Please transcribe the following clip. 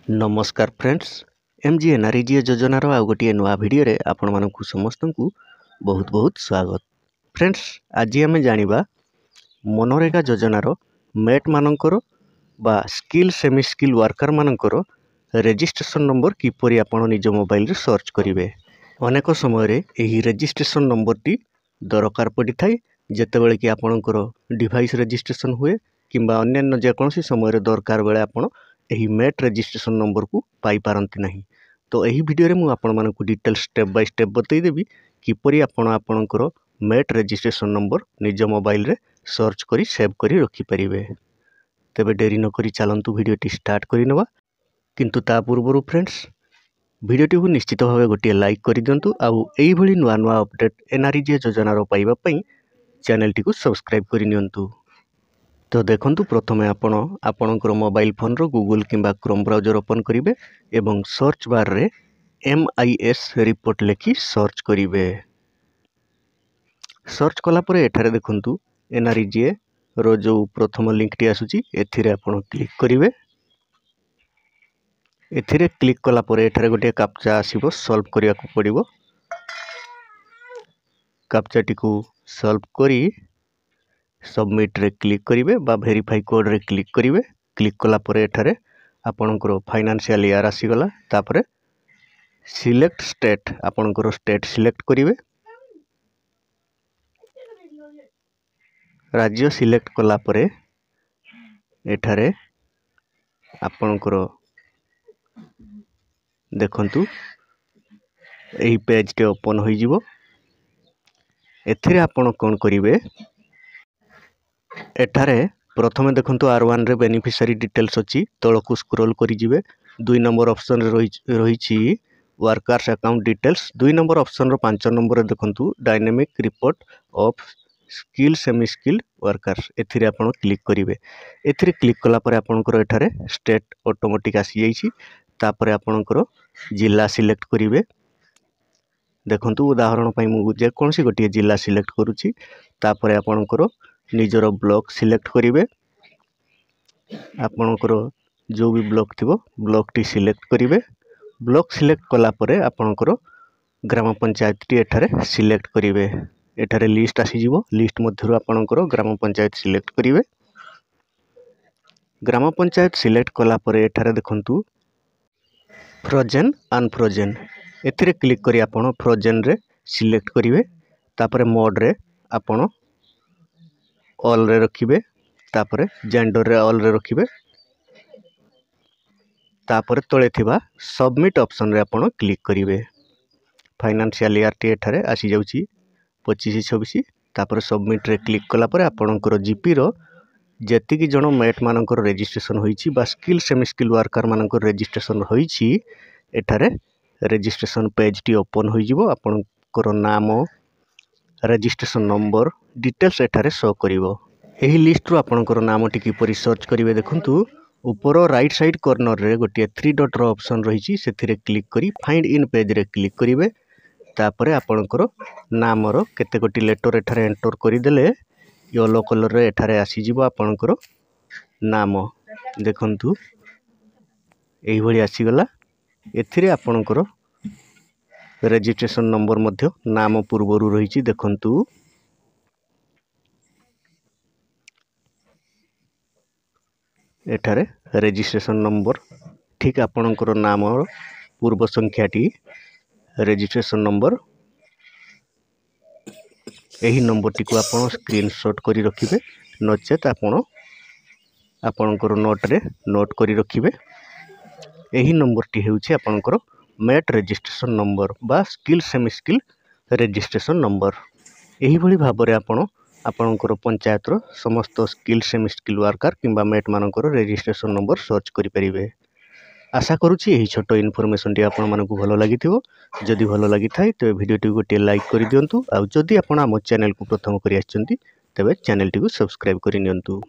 नमस्कार फ्रेंड्स एमजीएनआरईजीए योजनार आउ गोटे नुआ भिडियो आपण मानक समस्त को बहुत बहुत स्वागत। फ्रेंड्स आज आम जानिबा मनरेगा योजनार मेट मानकर बा स्किल सेमी स्किल वर्कर मानकर रजिस्ट्रेशन नंबर किपरि आपण निज मोबाइल रे सर्च करिवे। अनेक समय रे एही रजिस्ट्रेशन नंबर टी दरकार पड़ी थाए जेतेबेले कि आपणकर डिवाइस रजिस्ट्रेशन हुए किंबा अन्य जेकोसी समय रे दरकार बेले आपण एही मेट रजिस्ट्रेशन नंबर को पाई पारंती नहीं। तो एही वीडियो रे मु आपण मानकु डिटेल स्टेप बाय स्टेप बतई देबी किपरि आपण आपणकर मेट रजिस्ट्रेशन नंबर निज मोबाइल रे सर्च करी सेव करी रखि परिबे। तबे देरी न करी चलंतु वीडियो टी स्टार्ट करि नबा। किंतु ता पूर्वरु फ्रेंड्स वीडियो टी को निश्चित भावे गोटे लाइक करि दियंतु आउ एही भली नुआ नुआ अपडेट एनआरईजीए योजना रो पाइबा पई चैनल टी को सब्सक्राइब करि नियंतु। तो देखंतु प्रथमे आपणकर मोबाइल फोन रो गूगल किंबा क्रोम ब्राउजर ओपन करिवे एवं सर्च बार रे MIS रिपोर्ट लेखि सर्च करिवे। सर्च कला परे एठारे देखंतु एनआरईजीए रो जो प्रथम लिंक टी आसुची एथिरे आपण क्लिक करिवे। एथिरे क्लिक कला परे एठारे गोटे कैप्चा आसीबो सॉल्व करिया को पड़िबो। कैप्चा टी को सॉल्व करी सबमिट रे क्लिक करिवे बा वेरीफाई कोड रे क्लिक करिवे। क्लिक कला परे एठारे आपणकर फाइनेंशियल ईयर आसी गला। तापरे सिलेक्ट स्टेट आपणकर स्टेट सिलेक्ट करिवे। राज्य सिलेक्ट कला परे एठारे आपणकर देखंतु एही पेज टे ओपन होई जिवो। एथिरे आपण कोन करिवे एठारे प्रथमे देखंतु R1 रे बेनिफिशियरी डिटेल्स अछि तळकु स्क्रॉल करि जिवे। 2 नंबर ऑप्शन रे रहिछि workers account details. 2 number option रो 5 नंबर रे देखंतु dynamic report of skill semi skill workers एथिरे आपण क्लिक करिवे। एथिरे क्लिक कला परे आपणकर एठारे स्टेट ऑटोमेटिक आसी जाइछि। तापरे आपणकर जिल्ला सिलेक्ट करिवे। देखंतु उदाहरण पई मु जे कोनसी गोटे जिल्ला सिलेक्ट करूछि। तापरे आपणकर निजर ब्लॉक सिलेक्ट करिवे। आपणकर जो भी ब्लॉक थिबो ब्लॉक टी सिलेक्ट करिवे। ब्लॉक सिलेक्ट कला परे आपणकर ग्राम पंचायत टी एठारे सिलेक्ट करिवे। एठारे लिस्ट आसी जिवो। लिस्ट मध्यरु आपणकर ग्राम पंचायत सिलेक्ट करिवे। ग्राम पंचायत सिलेक्ट कला परे एठारे देखंतु फ्रोजन अनफ्रोजन एथिरे क्लिक करी आपण फ्रोजन रे सिलेक्ट करिवे। तापरे मोड रे आपण ऑल रे रखिबे। तापरे जेंडर रे ऑल रे रखिबे। तापरे तळे थिबा सबमिट ऑप्शन रे आपण क्लिक करिवे। फाइनेंशियल ईयर टी एठारे आसी जाउची 25-26। तापरे सबमिट रे क्लिक कला परे आपणकर जीपी रो जेतिकी जण मेट मानकर रजिस्ट्रेशन होईची बा स्किल सेमी स्किल वर्कर मानकर रजिस्ट्रेशन होईची एठारे रजिस्ट्रेशन पेज टी ओपन होई जिवो। आपणकर नाम रजिस्ट्रेशन नंबर डिटेल्स एठारे शो करिवो। एही लिस्ट रो आपणकर नाम टी किपरि सर्च करिवे देखंतु ऊपर राइट साइड कॉर्नर रे गोटे 3 डॉट रो ऑप्शन रहिची सेथिरे क्लिक करी फाइंड इन पेज रे क्लिक करिवे। तापरे आपणकर नाम रो केते गोटी लेटर एठारे एंटर करि देले येलो कलर रे एठारे आसी जिवो। आपणकर नाम देखंतु एही भली आसी गला। एथिरे आपणकर रजिस्ट्रेशन नंबर मध्य नाम पूर्वरु रहिची देखंतु। एठारे रजिस्ट्रेशन नंबर ठीक आपणकर नाम पूर्व संख्याटी रजिस्ट्रेशन नंबर एही नंबर टी को आपण स्क्रीनशॉट करी रखिबे। नचेत आपणकर नोट रे नोट करी रखिबे। एही नंबर टी हेउछि आपणकर मेट रजिस्ट्रेशन नंबर बा skill semi skill registration number. एही भली भाबरे आपणकर पंचायत रो समस्त स्किल सेमी स्किल वर्कर किंबा मेट मानकर रजिस्ट्रेशन नंबर सर्च करि परिबे। आशा करूछि एही छोटो इन्फॉर्मेशन टी आपण मानकु भलो लागिथिबो। जदि भलो लागि थाय तो वीडियो टी गोटे लाइक करि दियंतु। आ जदि आपण हम चैनल को प्रथम करि आछंती तबे चैनल टी को सब्सक्राइब करि नियंतु।